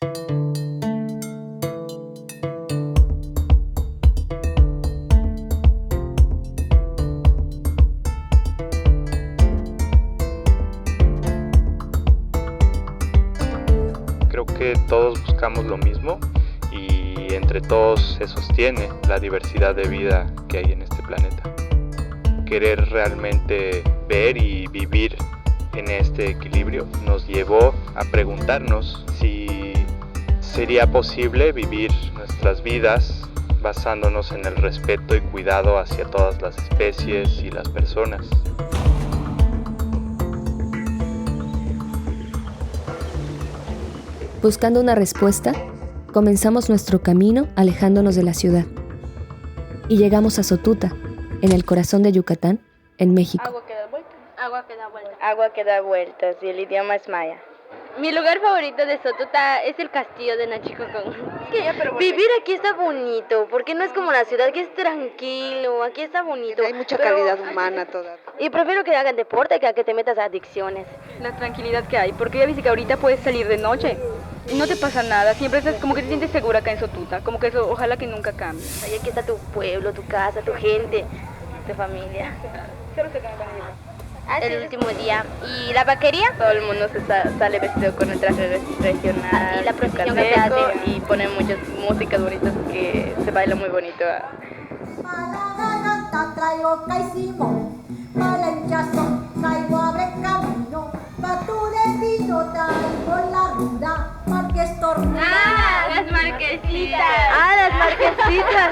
Creo que todos buscamos lo mismo y entre todos se sostiene la diversidad de vida que hay en este planeta. Querer realmente ver y vivir en este equilibrio nos llevó a preguntarnos si sería posible vivir nuestras vidas basándonos en el respeto y cuidado hacia todas las especies y las personas. Buscando una respuesta, comenzamos nuestro camino alejándonos de la ciudad. Y llegamos a Sotuta, en el corazón de Yucatán, en México. Agua que da vueltas. Agua que da vueltas. Agua que da vueltas y el idioma es maya. Mi lugar favorito de Sotuta es el castillo de Nachicocón. Vivir aquí está bonito, porque no es como la ciudad, que es tranquilo, aquí está bonito. Hay mucha calidad humana toda. Y prefiero que hagan deporte que a que te metas a adicciones. La tranquilidad que hay, porque ya viste que ahorita puedes salir de noche y no te pasa nada, siempre estás como que te sientes segura acá en Sotuta, como que eso ojalá que nunca cambie. Ahí aquí está tu pueblo, tu casa, tu gente, tu familia. El último día. ¿Y la vaquería? Todo el mundo sale vestido con el traje regional. Y la procesión que se hace. Y ponen muchas músicas bonitas que se baila muy bonito. Traigo caicimo, palenchazo, traigo abre camino, patu de vino traigo la ruda, porque estornuda. ¡Ah! ¡Las marquesitas! ¡Ah, las marquesitas!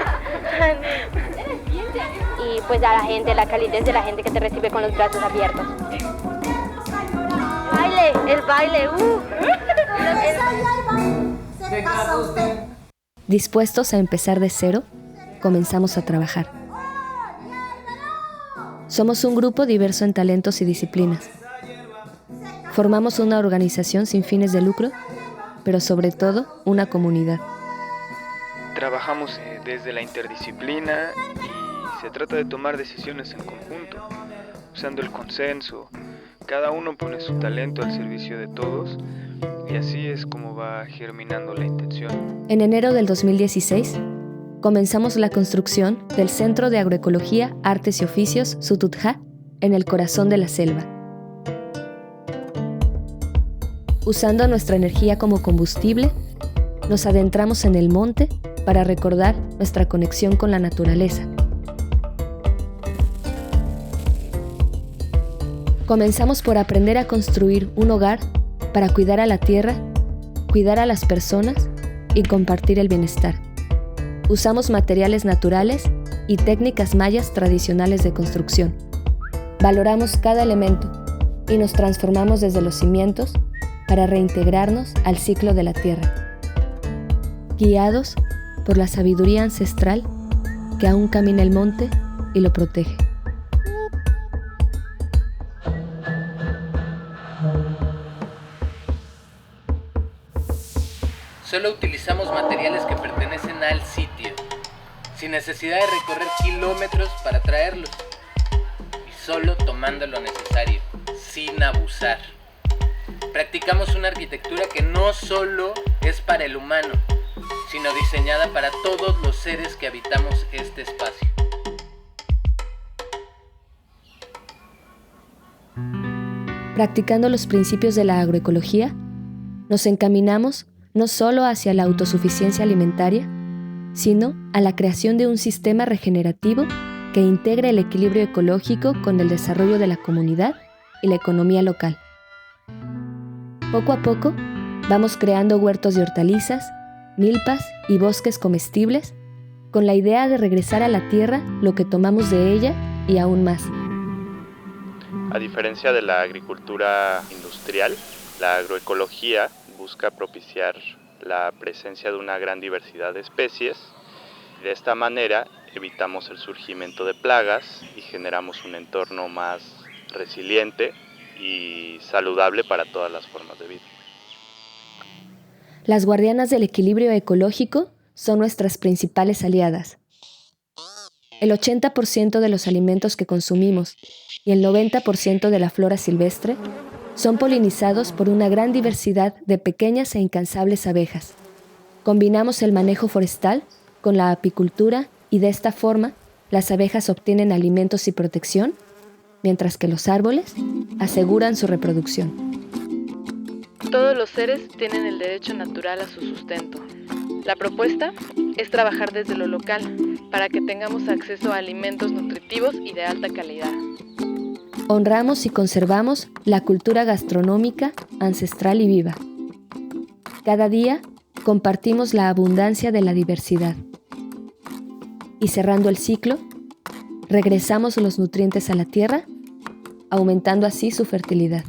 Y pues a la gente, la calidez de la gente que te recibe con los brazos abiertos. ¡Baile! ¡El baile! Se casa usted. Dispuestos a empezar de cero, comenzamos a trabajar. Somos un grupo diverso en talentos y disciplinas. Formamos una organización sin fines de lucro, pero sobre todo una comunidad. Trabajamos desde la interdisciplina y se trata de tomar decisiones en conjunto, usando el consenso. Cada uno pone su talento al servicio de todos y así es como va germinando la intención. En enero del 2016, comenzamos la construcción del Centro de Agroecología, Artes y Oficios Sututjá, en el corazón de la selva. Usando nuestra energía como combustible, nos adentramos en el monte para recordar nuestra conexión con la naturaleza. Comenzamos por aprender a construir un hogar para cuidar a la tierra, cuidar a las personas y compartir el bienestar. Usamos materiales naturales y técnicas mayas tradicionales de construcción. Valoramos cada elemento y nos transformamos desde los cimientos para reintegrarnos al ciclo de la tierra, guiados por la sabiduría ancestral que aún camina el monte y lo protege. Solo utilizamos materiales que pertenecen al sitio, sin necesidad de recorrer kilómetros para traerlos, y solo tomando lo necesario, sin abusar. Practicamos una arquitectura que no solo es para el humano, sino diseñada para todos los seres que habitamos este espacio. Practicando los principios de la agroecología, nos encaminamos no solo hacia la autosuficiencia alimentaria, sino a la creación de un sistema regenerativo que integre el equilibrio ecológico con el desarrollo de la comunidad y la economía local. Poco a poco, vamos creando huertos de hortalizas, milpas y bosques comestibles, con la idea de regresar a la tierra lo que tomamos de ella y aún más. A diferencia de la agricultura industrial, la agroecología busca propiciar la presencia de una gran diversidad de especies. De esta manera evitamos el surgimiento de plagas y generamos un entorno más resiliente y saludable para todas las formas de vida. Las guardianas del equilibrio ecológico son nuestras principales aliadas. El 80% de los alimentos que consumimos y el 90% de la flora silvestre son polinizados por una gran diversidad de pequeñas e incansables abejas. Combinamos el manejo forestal con la apicultura y de esta forma las abejas obtienen alimentos y protección, mientras que los árboles aseguran su reproducción. Todos los seres tienen el derecho natural a su sustento. La propuesta es trabajar desde lo local para que tengamos acceso a alimentos nutritivos y de alta calidad. Honramos y conservamos la cultura gastronómica ancestral y viva. Cada día compartimos la abundancia de la diversidad. Y cerrando el ciclo, regresamos los nutrientes a la tierra, aumentando así su fertilidad.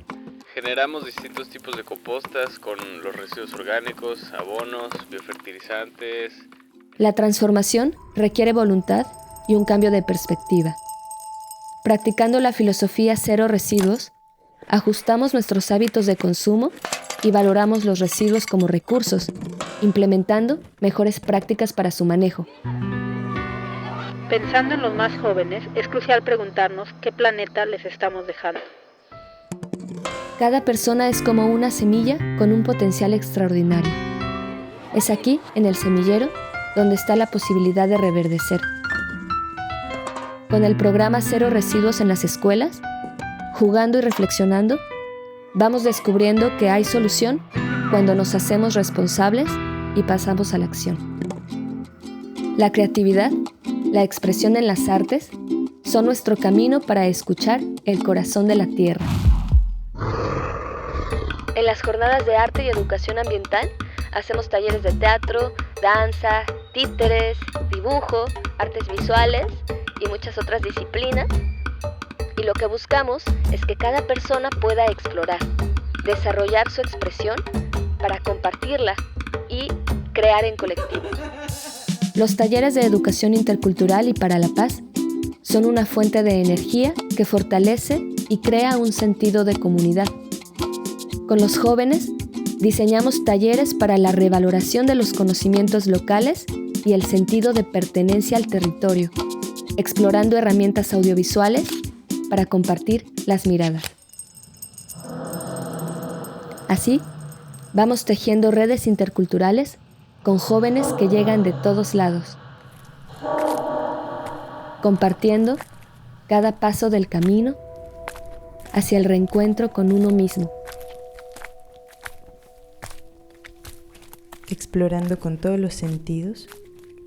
Generamos distintos tipos de compostas con los residuos orgánicos, abonos, biofertilizantes. La transformación requiere voluntad y un cambio de perspectiva. Practicando la filosofía cero residuos, ajustamos nuestros hábitos de consumo y valoramos los residuos como recursos, implementando mejores prácticas para su manejo. Pensando en los más jóvenes, es crucial preguntarnos qué planeta les estamos dejando. Cada persona es como una semilla con un potencial extraordinario. Es aquí, en el semillero, donde está la posibilidad de reverdecer. Con el programa Cero Residuos en las escuelas, jugando y reflexionando, vamos descubriendo que hay solución cuando nos hacemos responsables y pasamos a la acción. La creatividad, la expresión en las artes, son nuestro camino para escuchar el corazón de la tierra. En las jornadas de arte y educación ambiental, hacemos talleres de teatro, danza, títeres, dibujo, artes visuales y muchas otras disciplinas. Y lo que buscamos es que cada persona pueda explorar, desarrollar su expresión para compartirla y crear en colectivo. Los talleres de educación intercultural y para la paz son una fuente de energía que fortalece y crea un sentido de comunidad. Con los jóvenes, diseñamos talleres para la revaloración de los conocimientos locales y el sentido de pertenencia al territorio, explorando herramientas audiovisuales para compartir las miradas. Así, vamos tejiendo redes interculturales con jóvenes que llegan de todos lados, compartiendo cada paso del camino hacia el reencuentro con uno mismo. Explorando con todos los sentidos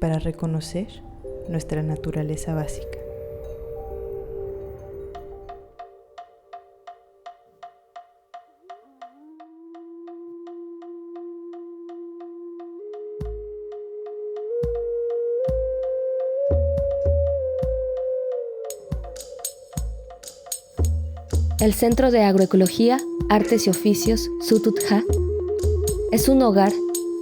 para reconocer nuestra naturaleza básica. El Centro de Agroecología, Artes y Oficios, Sututja, es un hogar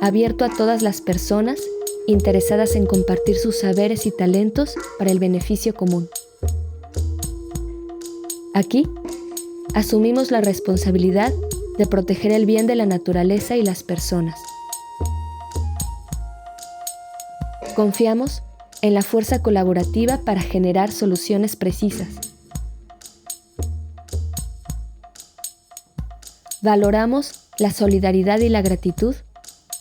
abierto a todas las personas interesadas en compartir sus saberes y talentos para el beneficio común. Aquí, asumimos la responsabilidad de proteger el bien de la naturaleza y las personas. Confiamos en la fuerza colaborativa para generar soluciones precisas. Valoramos la solidaridad y la gratitud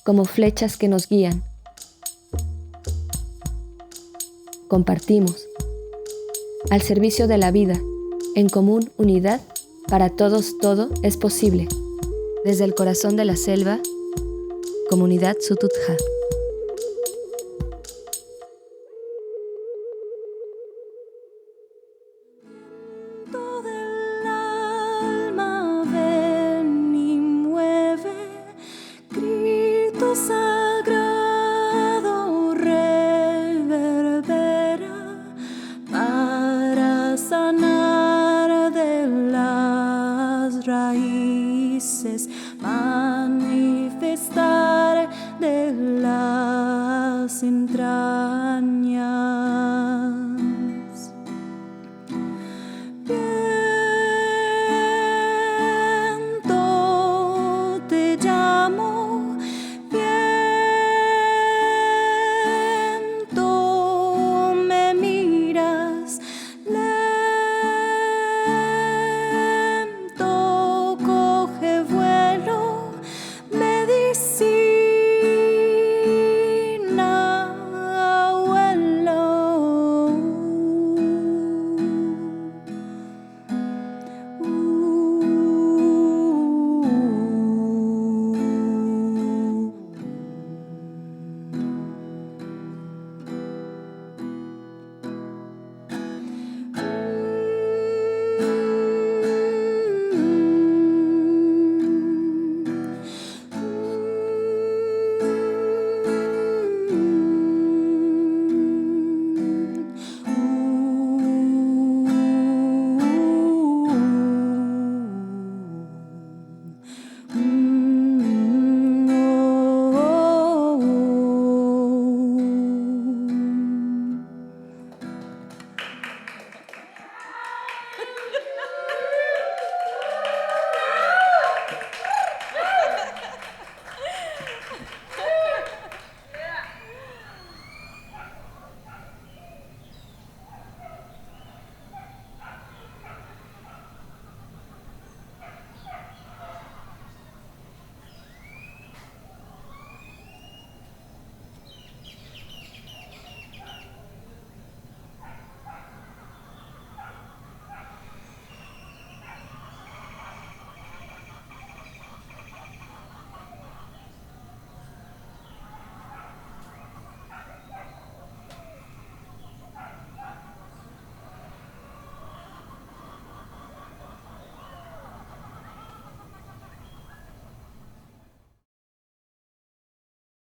como flechas que nos guían. Compartimos. Al servicio de la vida, en común unidad, para todos todo es posible. Desde el corazón de la selva, Comunidad Sututja. Sagrado reverbera para sanar de las raíces, manifestar de las entrañas.